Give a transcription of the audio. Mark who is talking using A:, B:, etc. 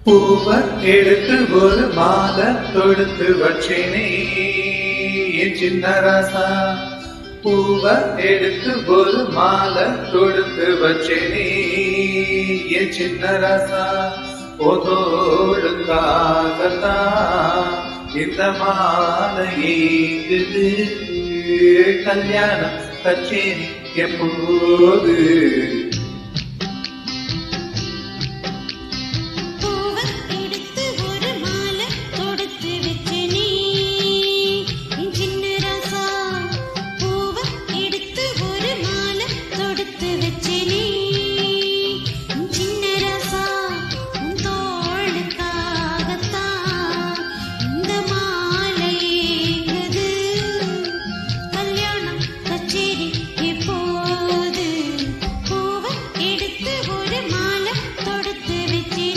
A: பூவ எடுத்து ஒரு மாலை தொடுத்து வச்சேனே என் சின்ன ராசா. பூவ எடுத்து ஒரு மாலை தொடுத்து வச்சேனே என் சின்ன ராசா. பொதோடுக்காகத்தான் இந்த மாலை ஏங்குது. கல்யாணம் கச்சேரி எப்போது?